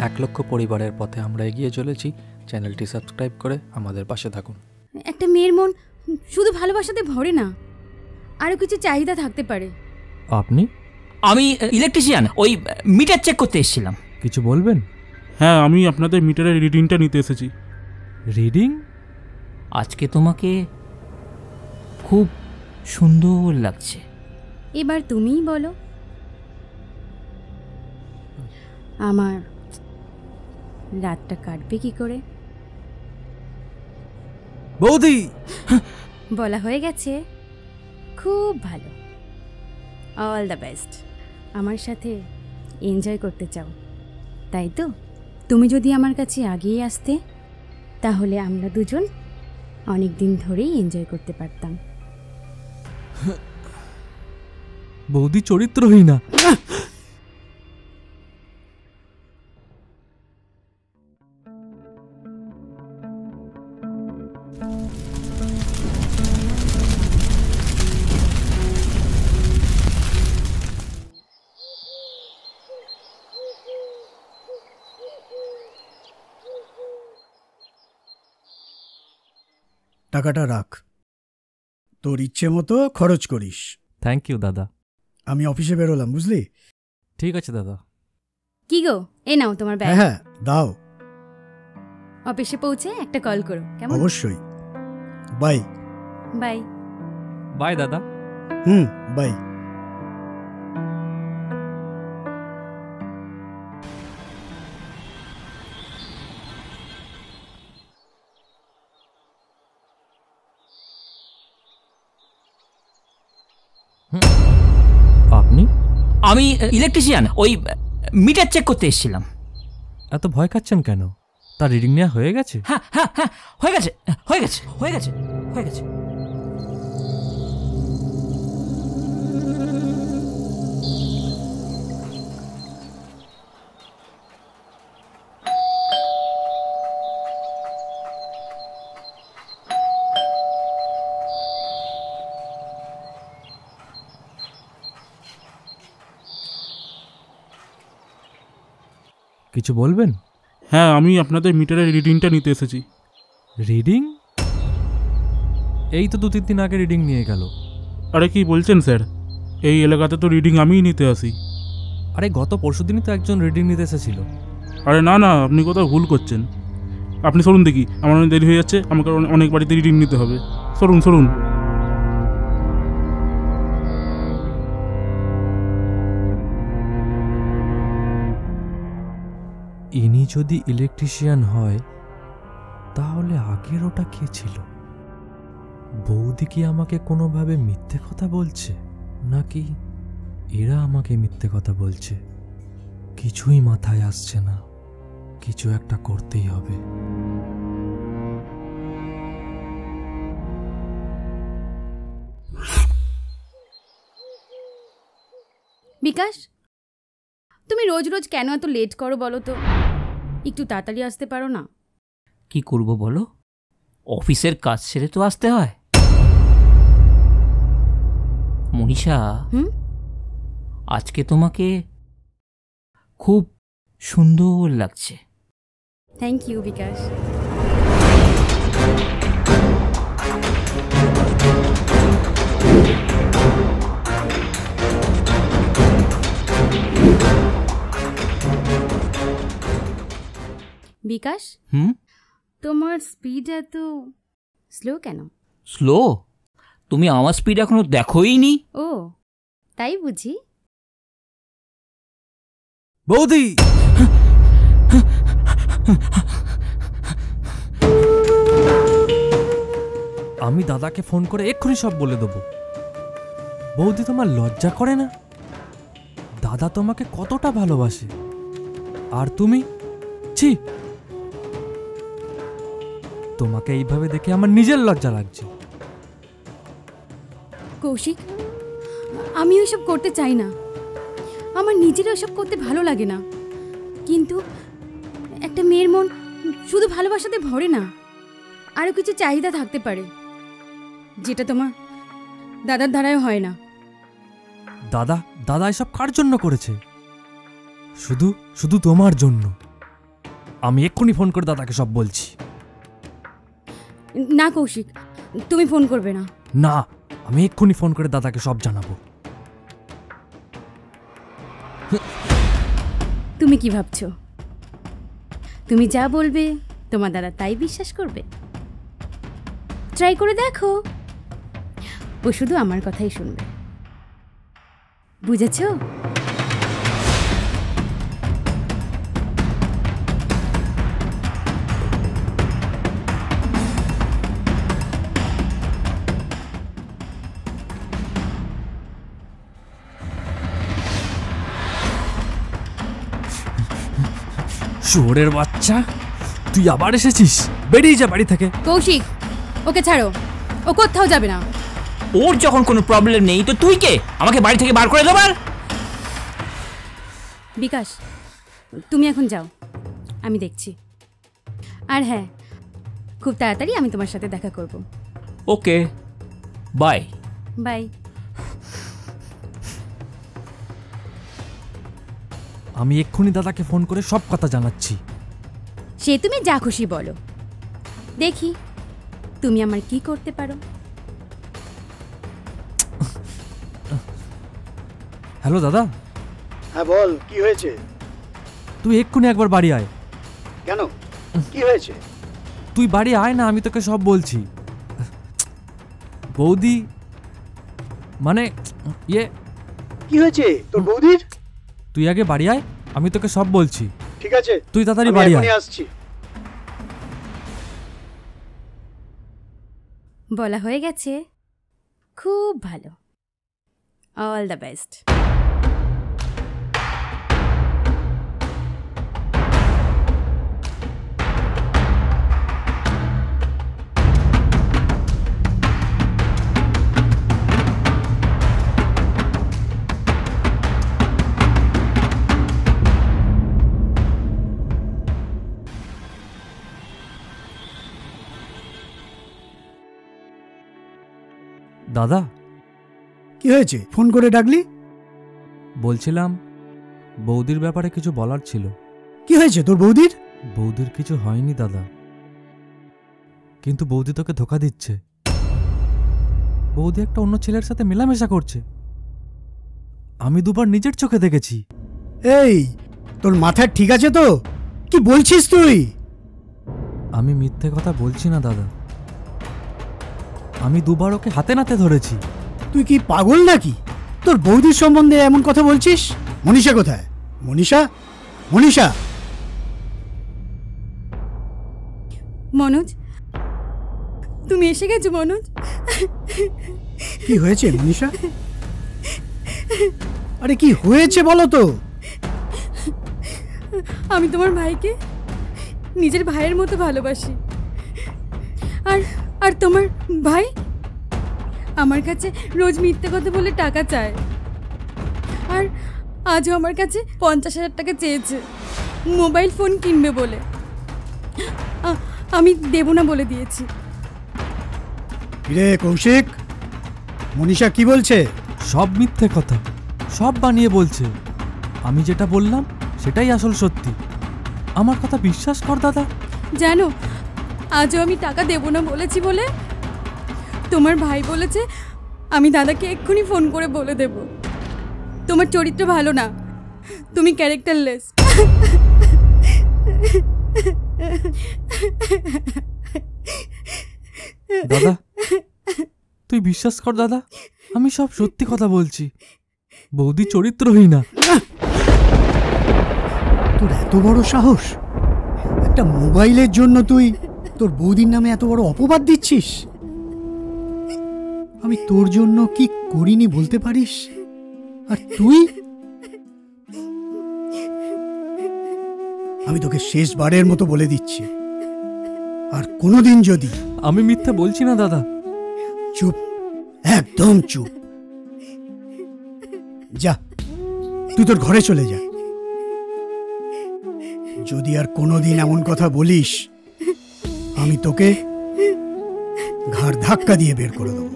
1 লক্ষ পরিবারের পথে আমরা এগিয়ে চলেছি। চ্যানেলটি সাবস্ক্রাইব করে আমাদের পাশে থাকুন। একটা মেয়ের মন শুধু ভালোবাসাতে ভরে না, আরও কিছু চাহিদা থাকতে পারে। আপনি? আমি ইলেকট্রিশিয়ান, ওই মিটার চেক করতে এসেছিলাম। কিছু বলবেন? হ্যাঁ, আমি আপনাদের মিটারের রিডিংটা নিতে এসেছি। রিডিং? আজকে তোমাকে খুব সুন্দর লাগছে। এবার তুমিই বলো, আমার রাতটা কাটবে কি করে? বৌদি! বলা হয়ে গেছে। খুব ভালো, অল দ্য বেস্ট। আমার সাথে এনজয় করতে চাও, তাই তো? তুমি যদি আমার কাছে আগেই আসতে, তাহলে আমরা দুজন অনেক দিন ধরেই এনজয় করতে পারতাম। বৌদি চরিত্রহীনা। টাকাটা রাখ, তোর ইচ্ছে মতো খরচ করিস। থ্যাংক ইউ দাদা। আমি অফিসে বেরোলাম, বুঝলি? ঠিক আছে দাদা। কি গো, এ নাও তোমার ব্যাগ। হ্যাঁ, দাও। অফিসে পৌঁছে একটা কল করো, কেমন? অবশ্যই। বাই। বাই। বাই দাদা। বাই। আপনি? আমি ইলেকট্রিশিয়ান, ওই মিটার চেক করতে এসেছিলাম। এত ভয় খাচ্ছেন কেন? তার রিডিং নেওয়া হয়ে গেছে? হ্যাঁ হ্যাঁ হ্যাঁ, হয়ে গেছে হয়ে গেছে হয়ে গেছে হয়ে গেছে। কিছু বলবেন? হ্যাঁ, আমি আপনাদের মিটারের রিডিংটা নিতে এসেছি। রিডিং? এই তো 2-3 দিন আগে রিডিং নিয়ে গেল। আরে কি বলছেন স্যার, এই এলাকাতে তো রিডিং আমিই নিতে আসি। আরে গত পরশুদিনই তো একজন রিডিং নিতে এসেছিল। আরে না না, আপনি কোথাও ভুল করছেন। আপনি সরুন দেখি, আমার অনেক দেরি হয়ে যাচ্ছে, আমাকে অনেক বাড়িতে রিডিং নিতে হবে। সরুন সরুন। ইনি যদি ইলেকট্রিশিয়ান হয়, তাহলে আগের ওটা কে ছিল? বৌদি কি আমাকে কোনোভাবে মিথ্যে কথা বলছে, নাকি এরা আমাকে মিথ্যে কথা বলছে? কিছুই মাথায় আসছে না। কিছু একটা করতেই হবে। বিকাশ, তুমি রোজ রোজ কেন এত লেট করো বলো তো? একটু তাড়াতাড়ি আসতে পারো না? কি করব বলো, অফিসের কাজ সেরে তো আসতে হয়। মনীষা, আজকে তোমাকে খুব সুন্দর লাগছে। থ্যাংক ইউ বিকাশ। বিকাশ, তোমার স্পিড এত স্লো কেন? স্লো? তুমি আমার স্পিড এখনো দেখোই নি। ও, তাই বুঝি? বৌদি! আমি দাদাকে ফোন করে এক্ষুনি সব বলে দেবো। বৌদি, তোমার লজ্জা করে না? দাদা তোমাকে কতটা ভালোবাসে, আর তুমি? ছি, তোমাকে এইভাবে দেখে আমার নিজের লজ্জা লাগছে। কৌশিক, আমি ওইসব করতে চাই না। আমার নিজের ওইসব করতে ভালো লাগে না। কিন্তু একটা মেয়ের মন শুধু ভালোবাসাতে ভরে না, আরও কিছু চাহিদা থাকতে পারে, যেটা তোমার দাদার দ্বারায় হয় না। দাদা দাদা এসব কার জন্য করেছে? শুধু শুধু তোমার জন্য। আমি এক্ষুনি ফোন করে দাদাকে সব বলছি। না কৌশিক, তুমি ফোন করবে না। না, আমি এক্ষুনি ফোন করে দাদাকে সব জানাবো। তুমি কি ভাবছো তুমি যা বলবে তোমার দাদা তাই বিশ্বাস করবে? ট্রাই করে দেখো, ও শুধু আমার কথাই শুনবে, বুঝেছো? শুয়োরের বাচ্চা, তুই আবার এসেছিস? বেরিয়ে যা বাড়ি থেকে। কৌশিক, ওকে ছাড়ো, ও কোথাও যাবে না। ওর যখন কোনো প্রবলেম নেই তো তুই কে আমাকে বাড়ি থেকে বার করে দেবার? বিকাশ, তুমি এখন যাও, আমি দেখছি। আর হ্যাঁ, খুব তাড়াতাড়ি আমি তোমার সাথে দেখা করব। ওকে, বাই। বাই। আমি এক্ষুনি দাদাকে ফোন করে সব কথা জানাচ্ছি। সে তুমি যা খুশি বলো, দেখি তুমি আমার কি করতে পারো। হ্যালো দাদা। হ্যাঁ বল, কি হয়েছে? তুই এক্ষুনি একবার বাড়ি আয়। কেন, কি হয়েছে? তুই বাড়ি আয় না, আমি তোকে সব বলছি। বৌদি, মানে ইয়ে, কি হয়েছে তোর বৌদির? তুই আগে বাড়ি আয়, আমি তোকে সব বলছি। ঠিক আছে, তুই তাড়াতাড়ি আমি বাড়ি আয়। এখনই আসছি। বলা হয়ে গেছে, খুব ভালো, অল দ্য বেস্ট। দাদা, কি হয়েছে, ফোন করে ডাকলি? বলছিলাম বৌদির ব্যাপারে কিছু বলার ছিল। কি হয়েছে তোর বৌদির? বৌদির কিছু হয়নি দাদা, কিন্তু বৌদি তোকে ধোকা দিচ্ছে। বৌদি একটা অন্য ছেলের সাথে মেলামেশা করছে, আমি দুবার নিজের চোখে দেখেছি। এই, তোর মাথা ঠিক আছে তো? কি বলছিস তুই? আমি মিথ্যে কথা বলছি না দাদা, আমি দুবার ওকে হাতে নাতে ধরেছি। তুই কি পাগল নাকি? তোর বৌদির সম্বন্ধে এমন কথা বলছিস? মনীষা কোথায়? মনীষা, মনীষা। মনোজ, তুমি এসে গেছো মনোজ? কি হয়েছে মনীষা? আরে কি হয়েছে বলো তো? আমি তোমার ভাইকে নিজের ভাইয়ের মতো ভালোবাসি, আর আর তোমার ভাই আমার কাছে রোজ মিথ্যে কথা বলে টাকা চায়, আর আজও আমার কাছে 50,000 টাকা চেয়েছে মোবাইল ফোন কিনবে বলে। আমি দেব না বলে দিয়েছি। রে কৌশিক, মনীষা কি বলছে? সব মিথ্যে কথা, সব বানিয়ে বলছে। আমি যেটা বললাম সেটাই আসল সত্যি। আমার কথা বিশ্বাস কর দাদা। জানো, আজও আমি টাকা দেব না বলেছি বলে তোমার ভাই বলেছে আমি দাদাকে এক্ষুনি ফোন করে বলে দেব তোমার চরিত্র ভালো না, তুমি ক্যারেক্টারলেস। দাদা, তুই বিশ্বাস কর দাদা, আমি সব সত্যি কথা বলছি। বৌদি চরিত্রহীনা। তোর এত বড় সাহস! একটা মোবাইলের জন্য তুই তোর বৌদির নামে এত বড় অপবাদ দিচ্ছিস? আমি তোর জন্য কি করিনি বলতে পারিস? আর তুই? আমি তোকে শেষবারের মতো বলে দিচ্ছি, আর কোনোদিন যদি... আমি মিথ্যে বলছি না দাদা। চুপ, একদম চুপ। যা, তুই তোর ঘরে চলে যা। যদি আর কোনোদিন এমন কথা বলিস, আমি তোকে ঘাড় ধাক্কা দিয়ে বের করে দেবো।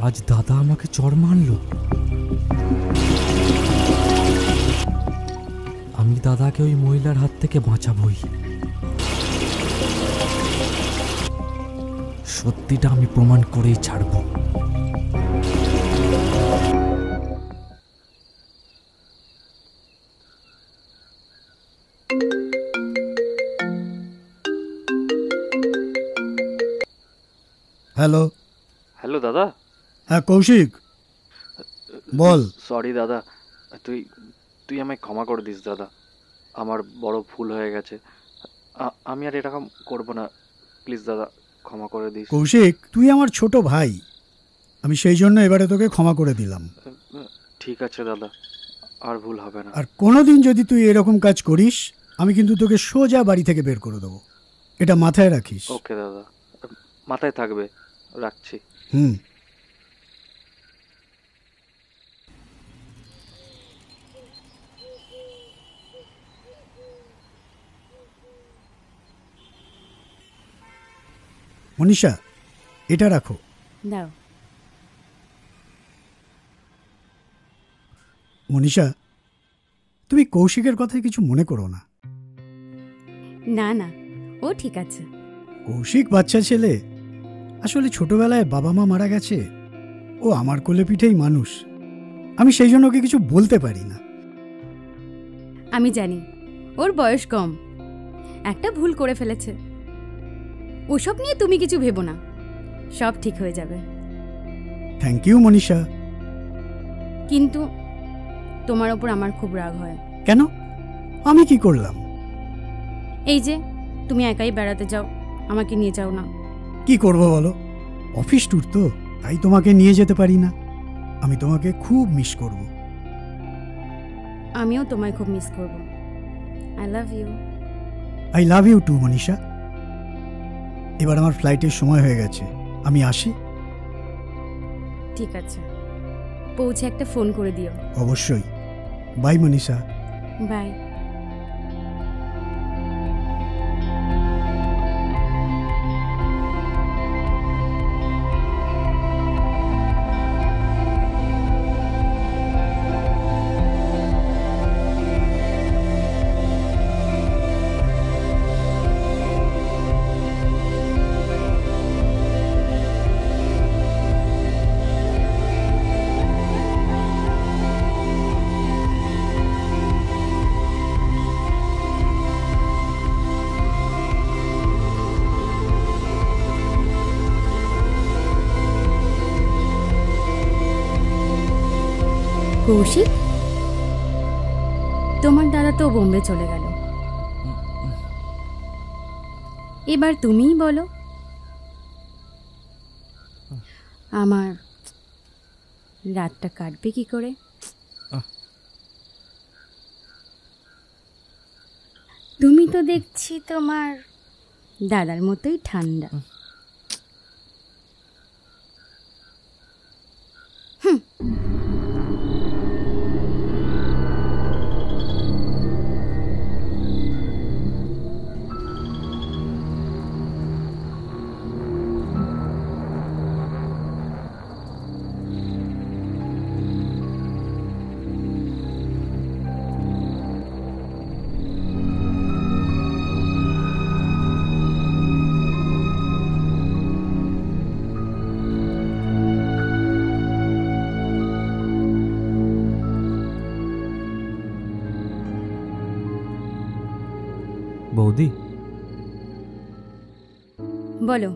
আজ দাদা আমাকে চড় মারলো। আমি দাদাকে ওই মহিলার হাত থেকে বাঁচাবই। সত্যিটা আমি প্রমাণ করেই ছাড়বো। হ্যালো। হ্যালো দাদা। হ্যাঁ কৌশিক, বল। সরি দাদা, তুই তুই আমায় ক্ষমা করে দিস দাদা, আমার বড় ভুল হয়ে গেছে। আমি আর এরকম করব না, প্লিজ দাদা ক্ষমা করে দিস। কৌশিক, তুই আমার ছোট ভাই, আমি সেই জন্য এবারে তোকে ক্ষমা করে দিলাম। ঠিক আছে দাদা, আর ভুল হবে না। আর কোনোদিন যদি তুই এরকম কাজ করিস, আমি কিন্তু তোকে সোজা বাড়ি থেকে বের করে দেবো, এটা মাথায় রাখিস। ওকে দাদা, মাথায় থাকবে, রাখছি। মনীষা, এটা রাখো। দাও। মনীষা, তুমি কৌশিকের কথায় কিছু মনে করো না। না না, ও ঠিক আছে। কৌশিক বাচ্চা ছেলে, আসলে ছোটবেলায় বাবা মা মারা গেছে, ও আমার কোলে পিঠেই মানুষ, আমি সেই জন্য ওকে কিছু বলতে পারি না। আমি জানি ওর বয়স কম, একটা ভুল করে ফেলেছে। ওসব নিয়ে তুমি কিছু ভেবো না, সব ঠিক হয়ে যাবে। Thank you Manisha. কিন্তু তোমার ওপর আমার খুব রাগ হয়। কেন? আমি কি করলাম? এই যে তুমি একাই বেড়াতে যাও, আমাকে নিয়ে যাও না। কি করব বলো, অফিস ট্যুর তো, তাই তোমাকে নিয়ে যেতে পারি না। আমি তোমাকে খুব মিস করব। আমিও তোমায় খুব মিস করব। I love you. I love you too Manisha. এবার আমার ফ্লাইটের সময় হয়ে গেছে, আমি আসি। ঠিক আছে, পৌঁছে একটা ফোন করে দিও। অবশ্যই। বাই মনীষা। বাই। কৌশিক, তোমার দাদা তো বোম্বে চলে গেল, এবার তুমিই বলো আমার রাতটা কাটবে কি করে? তুমি তো দেখছি তোমার দাদার মতোই ঠান্ডা। বৌদি, বলো।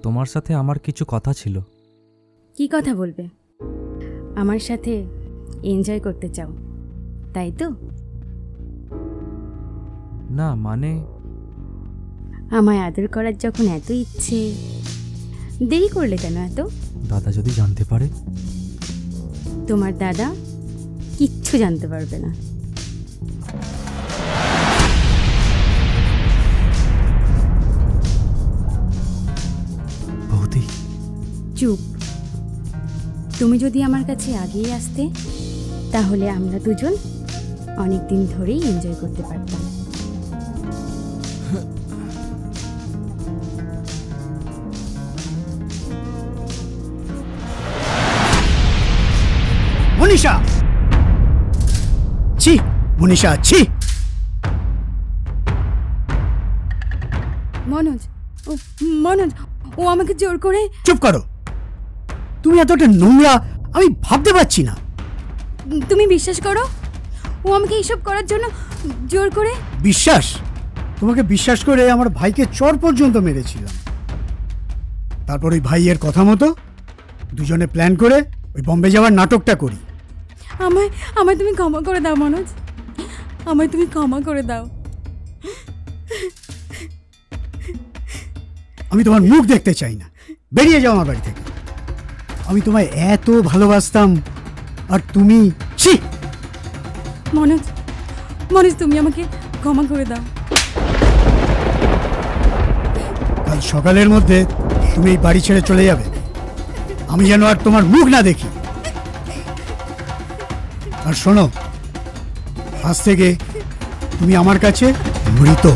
তোমার সাথে আমার কিছু কথা ছিল। কি কথা বলবে? আমার সাথে এনজয় করতে চাও, তাই তো? না মানে, আমায় আদর করার যখন এত ইচ্ছে, দেরি করলে কেন এত? দাদা যদি জানতে পারে? তোমার দাদা কিচ্ছু জানতে পারবে না। বৌদি, চুপ। তুমি যদি আমার কাছে আগেই আসতে, তাহলে আমরা দুজন অনেক দিন ধরেই এনজয় করতে পারতাম। মনীষা, ছি মনীষা, ছি। মনোজ, ও মনোজ, ও আমাকে জোর করে। চুপ করো, তুমি এতটা নোংরা আমি ভাবতে পারছি না। তুমি বিশ্বাস করো, ও আমাকে এইসব করার জন্য জোর করে। বিশ্বাস? তোমাকে বিশ্বাস করে আমার ভাইকে চর পর্যন্ত মেরেছিলাম। তারপর ওই ভাইয়ের কথা মতো দুজনে প্ল্যান করে ওই বম্বে যাওয়ার নাটকটা করি। আমায় আমায় তুমি ক্ষমা করে দাও মনোজ, আমায় তুমি ক্ষমা করে দাও। আমি তোমার মুখ দেখতে চাই না, বেরিয়ে যাও আমার বাড়ি থেকে। আমি তোমায় এত ভালোবাসতাম আর তুমি, ছি। মনোজ, মনোজ তুমি আমাকে ক্ষমা করে দাও। কাল সকালের মধ্যে তুমি এই বাড়ি ছেড়ে চলে যাবে, আমি যেন আর তোমার মুখ না দেখি। আর শোনো, আজ থেকে তুমি আমার কাছে মৃত।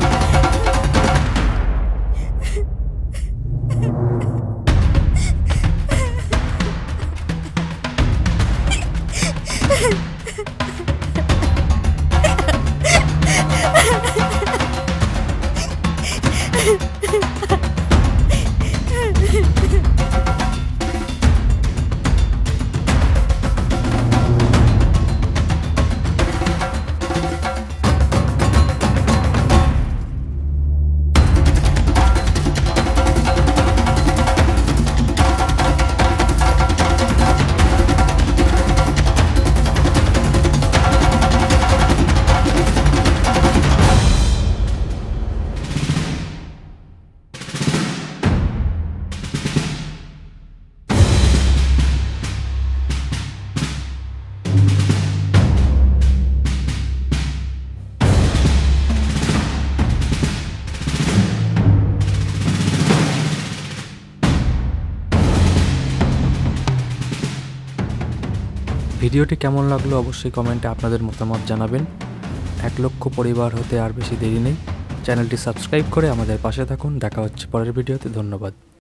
ভিডিওটি কেমন লাগলো অবশ্যই কমেন্টে আপনাদের মতামত জানাবেন। 1 লক্ষ পরিবার হতে আর বেশি দেরি নেই। চ্যানেলটি সাবস্ক্রাইব করে আমাদের পাশে থাকুন। দেখা হচ্ছে পরের ভিডিওতে। ধন্যবাদ।